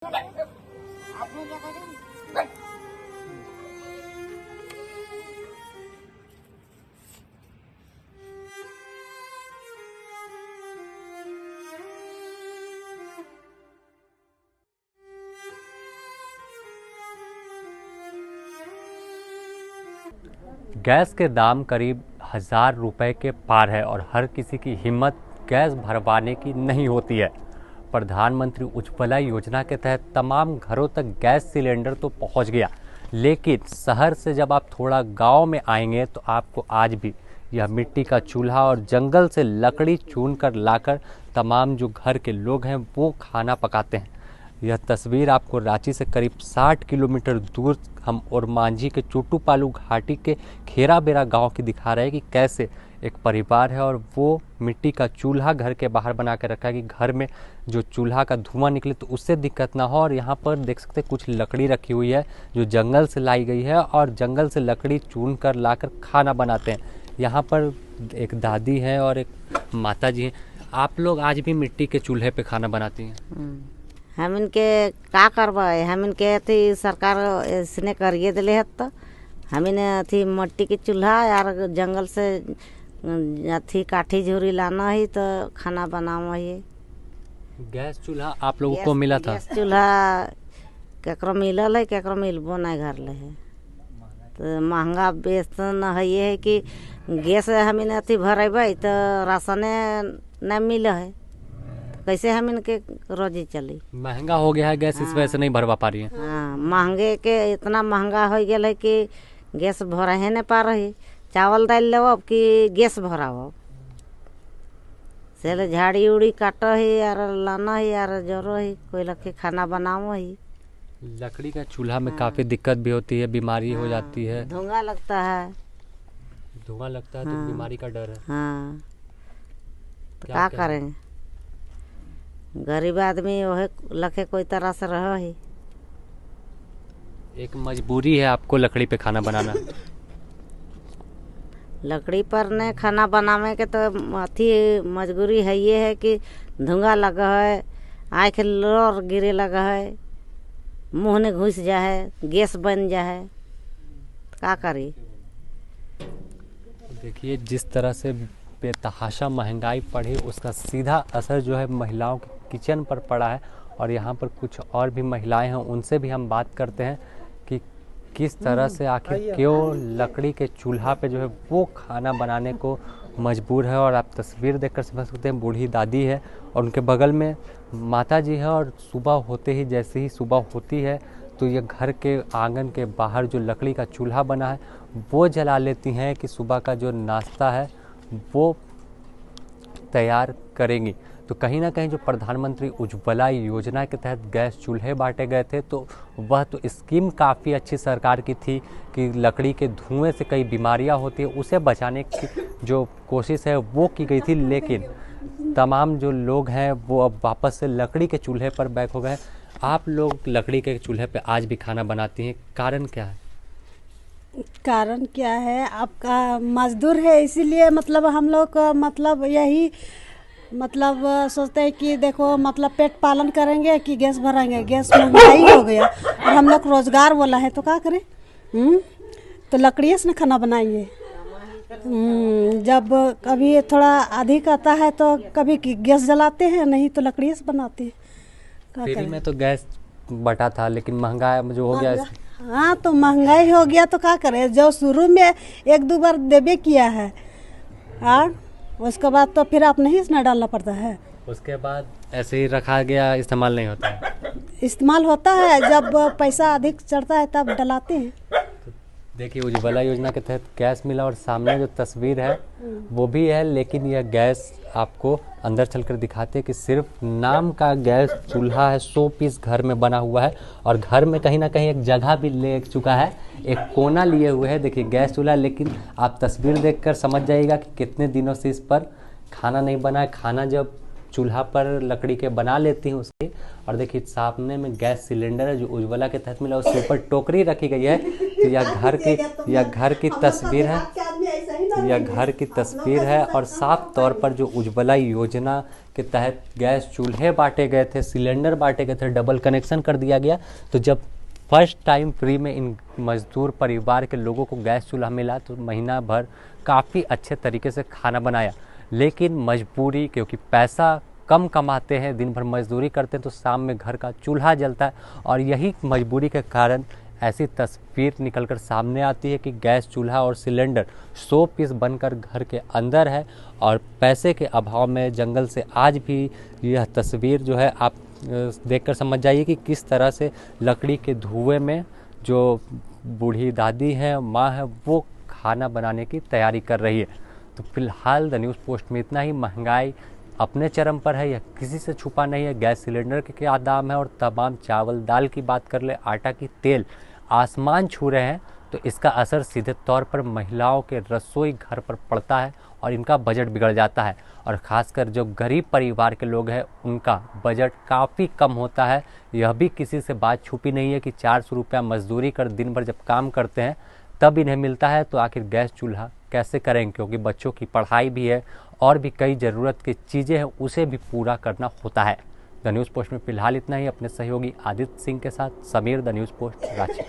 आपने क्या कहा? गैस के दाम करीब 1000 रुपये के पार है और हर किसी की हिम्मत गैस भरवाने की नहीं होती है। प्रधानमंत्री उज्ज्वला योजना के तहत तमाम घरों तक गैस सिलेंडर तो पहुंच गया, लेकिन शहर से जब आप थोड़ा गांव में आएंगे तो आपको आज भी यह मिट्टी का चूल्हा और जंगल से लकड़ी चुन कर लाकर तमाम जो घर के लोग हैं वो खाना पकाते हैं। यह तस्वीर आपको रांची से करीब 60 किलोमीटर दूर हम और मांझी के चोटूपालू घाटी के खेराबेरा गांव की दिखा रहे हैं कि कैसे एक परिवार है और वो मिट्टी का चूल्हा घर के बाहर बना के रखा है कि घर में जो चूल्हा का धुआं निकले तो उससे दिक्कत ना हो। और यहाँ पर देख सकते हैं कुछ लकड़ी रखी हुई है जो जंगल से लाई गई है और जंगल से लकड़ी चुन कर लाकर खाना बनाते हैं। यहाँ पर एक दादी है और एक माता जी हैं। आप लोग आज भी मिट्टी के चूल्हे पे खाना बनाती हैं? हम इनके का करवाए, हम इनके अथी सरकार इसने करिए दिले है तो हम इन्हें अथी मट्टी के चूल्हा यार जंगल से अथी काठी झूरी लाना है तो खाना बनावा है। गैस चूल्हा आप लोगों को मिला था? गैस चूल्हा केकरो मिलल है, केकरो मिलबो नहीं घर ले है। तो महंगा बेच न है ये है कि गैस हम इन्हें अथी भरेबै तो राशने नहीं मिल है, कैसे हम इनके रोजी चली। महंगा हो गया है गैस, इस वजह से नहीं भरवा पा रही है। हाँ, महंगे के इतना महंगा हो गया है कि गैस भरा है नहीं पा रही। चावल दाल लेव कि गैस भराव से झाड़ी उड़ी काट है यार लाना है यार जरो है कोई लखे खाना बनाओ है। लकड़ी का चूल्हा में काफी दिक्कत भी होती है, बीमारी हो जाती है, धुआं लगता है। धुआं लगता है तो बीमारी का डर है। हाँ, तो क्या करेंगे, गरीब आदमी वह लखे कोई तरह से रह ही। एक मजबूरी है आपको लकड़ी पे खाना बनाना। लकड़ी पर ने खाना बनावे के तो अथी मजबूरी है ये है कि धुआं लगा है, आँख लोर गिरे लगा है, मुँह ने घुस जा है, गैस बन जा है, क्या करी। देखिए जिस तरह से बेतहाशा महंगाई बढ़ी उसका सीधा असर जो है महिलाओं के किचन पर पड़ा है। और यहाँ पर कुछ और भी महिलाएं हैं, उनसे भी हम बात करते हैं कि किस तरह से आखिर क्यों लकड़ी के चूल्हा पे जो है वो खाना बनाने को मजबूर है। और आप तस्वीर देखकर समझ सकते हैं, बूढ़ी दादी है और उनके बगल में माता जी है और सुबह होते ही जैसे ही सुबह होती है तो ये घर के आंगन के बाहर जो लकड़ी का चूल्हा बना है वो जला लेती हैं कि सुबह का जो नाश्ता है वो तैयार करेंगी। तो कहीं ना कहीं जो प्रधानमंत्री उज्ज्वला योजना के तहत गैस चूल्हे बांटे गए थे तो वह तो स्कीम काफ़ी अच्छी सरकार की थी कि लकड़ी के धुएं से कई बीमारियां होती है उसे बचाने की जो कोशिश है वो की गई थी। लेकिन तमाम जो लोग हैं वो अब वापस से लकड़ी के चूल्हे पर बैक हो गए। आप लोग लकड़ी के चूल्हे पे आज भी खाना बनाती हैं, कारण क्या है? कारण क्या है, आपका मजदूर है इसीलिए मतलब हम लोग मतलब यही मतलब सोचते हैं कि देखो मतलब पेट पालन करेंगे कि गैस भरेंगे, गैस महंगाई हो गया और हम लोग रोजगार वाला है तो क्या करें। तो लकड़ियों से खाना बनाएंगे। जब कभी थोड़ा अधिक आता है तो कभी गैस जलाते हैं, नहीं तो लकड़ियों से बनाते हैं। फ्री में तो गैस बटा था लेकिन महंगा जो हो गया। हाँ, तो महंगाई हो गया तो क्या करें, जो शुरू में 1-2 बार देबे किया है और उसके बाद तो फिर आप नहीं इसमें डालना पड़ता है। उसके बाद ऐसे ही रखा गया, इस्तेमाल नहीं होता है। इस्तेमाल होता है जब पैसा अधिक चढ़ता है तब डलाते हैं। तो देखिए उज्ज्वला योजना के तहत गैस मिला और सामने जो तस्वीर है वो भी है, लेकिन यह गैस आपको अंदर चलकर दिखाते हैं कि सिर्फ नाम का गैस चूल्हा है। 100 पीस घर में बना हुआ है और घर में कहीं ना कहीं एक जगह भी ले चुका है, एक कोना लिए हुए है। देखिए गैस चूल्हा, लेकिन आप तस्वीर देखकर समझ जाइएगा कि कितने दिनों से इस पर खाना नहीं बना है। खाना जब चूल्हा पर लकड़ी के बना लेती हैं उसकी। और देखिए सामने में गैस सिलेंडर है जो उज्ज्वला के तहत मिला, उसके ऊपर टोकरी रखी गई है। तो यह घर की तस्वीर है। यह घर की तस्वीर है और साफ तौर पर जो उज्ज्वला योजना के तहत गैस चूल्हे बांटे गए थे, सिलेंडर बांटे गए थे, डबल कनेक्शन कर दिया गया। तो जब फर्स्ट टाइम फ्री में इन मजदूर परिवार के लोगों को गैस चूल्हा मिला तो महीना भर काफ़ी अच्छे तरीके से खाना बनाया। लेकिन मजबूरी, क्योंकि पैसा कम कमाते हैं, दिन भर मजदूरी करते हैं, तो शाम में घर का चूल्हा जलता है और यही मजबूरी के कारण ऐसी तस्वीर निकलकर सामने आती है कि गैस चूल्हा और सिलेंडर 100 पीस बनकर घर के अंदर है और पैसे के अभाव में जंगल से आज भी यह तस्वीर जो है आप देखकर समझ जाइए कि किस तरह से लकड़ी के धुएं में जो बूढ़ी दादी है, माँ है, वो खाना बनाने की तैयारी कर रही है। तो फिलहाल द न्यूज़ पोस्ट में इतना ही। महंगाई अपने चरम पर है, यह किसी से छुपा नहीं है। गैस सिलेंडर के क्या दाम है और तमाम चावल दाल की बात कर ले, आटा की तेल आसमान छू रहे हैं। तो इसका असर सीधे तौर पर महिलाओं के रसोई घर पर पड़ता है और इनका बजट बिगड़ जाता है। और ख़ासकर जो गरीब परिवार के लोग हैं उनका बजट काफ़ी कम होता है। यह भी किसी से बात छुपी नहीं है कि 400 रुपया मजदूरी कर दिन भर जब काम करते हैं तब इन्हें मिलता है, तो आखिर गैस चूल्हा कैसे करेंगे, क्योंकि बच्चों की पढ़ाई भी है और भी कई ज़रूरत की चीज़ें हैं, उसे भी पूरा करना होता है। द न्यूज़ पोस्ट में फ़िलहाल इतना ही। अपने सहयोगी आदित्य सिंह के साथ Sameer, the news post, Ranchi.